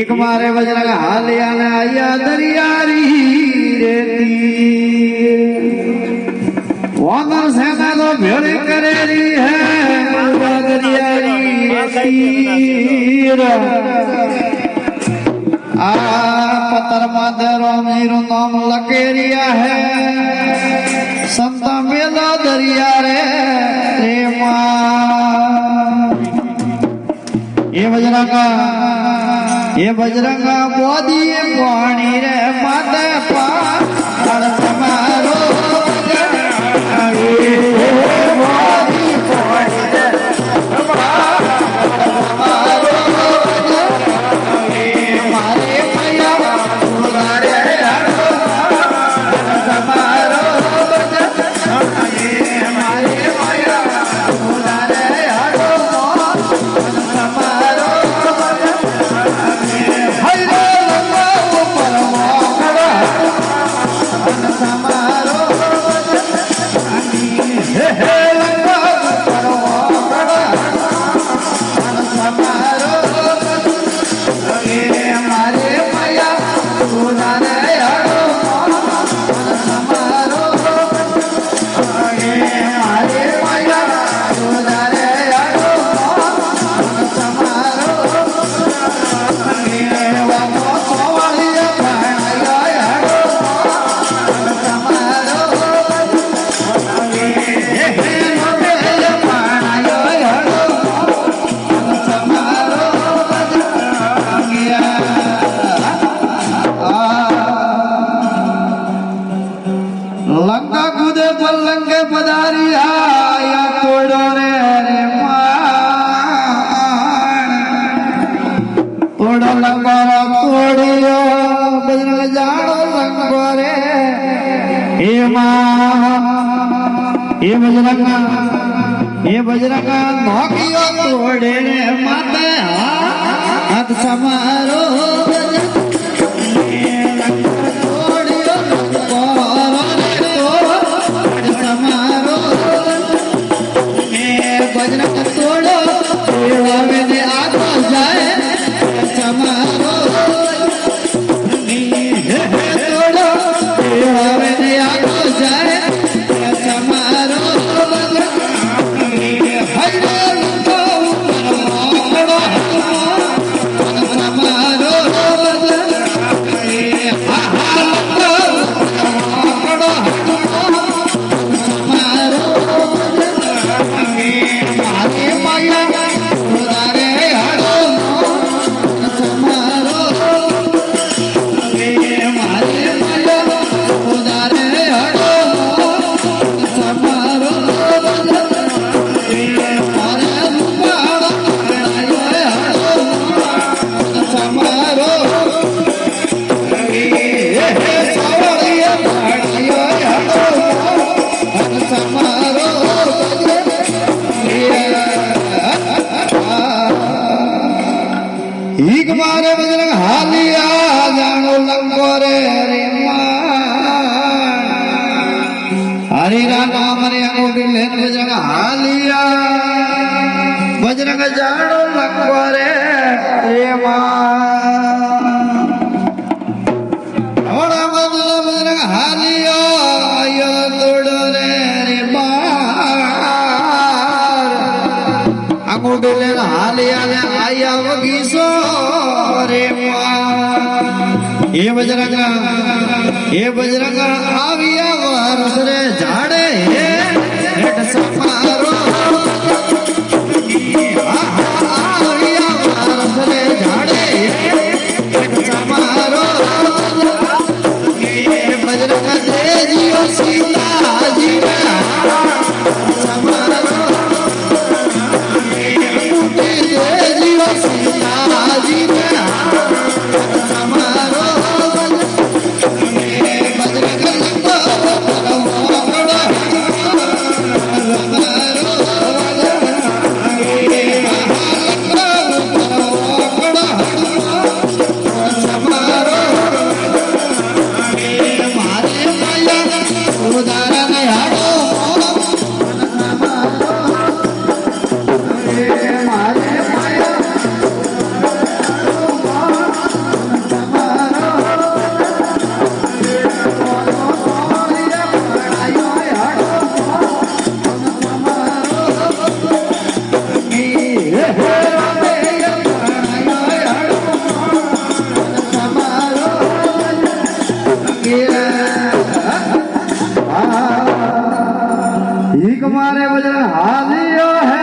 एक मारे बजरंग हालिया ने आया दरियारी रेती वानर सेना तो भेड़ करेरी है दरियारी रेती आ पत्थर माधर मीरू नाम लकेरिया है संत मेला दरिया रे ये बजरंगा बोधी पानी रे माते पार समारो लंका कूदे पलंगे पधारिया या तोड़ो रे तोड़ो लंगोरा तोड़ियो बजरंग जाड़ो लंगोरे ये बजरंग नौकियो तोड़े रे माते हाथ समारो हीक मारे बजरंग हालिया जानो लंगोरे रे हरि नाम रे अंगूठी लेन बजरंग हालिया बजरंग जानो लंगोरे रे बजरंग हालिया आयो तोड़ो रे अंगूठी लेन हालिया ने आया वगीसो ये बजरंग आविया वारस रे झाड़े हेठ समारो आविया वारस रे झाड़े हेठ समारो बजरंग दे जियो सीता जी समारो दे जियो सीता जी समारो बजरंग भीख मारे बजर हालियो है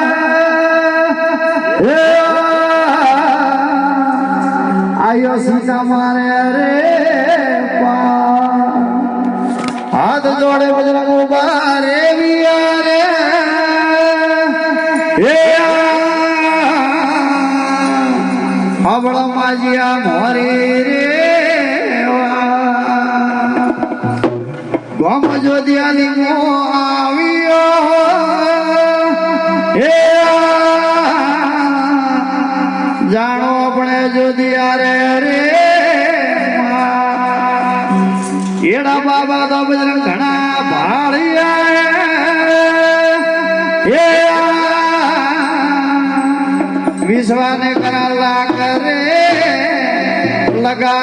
आयो सीता मारे रे हाथ जोड़े बजरंग उबारे विया रे हबड़ माजिया मोरी रे गम जो दियाली मो आवियो हे जानो अपने जो दिया रे रे एड़ा बाबा तो बजरंग घना भाड़िया हे विश्वा ने करा ला करे लगा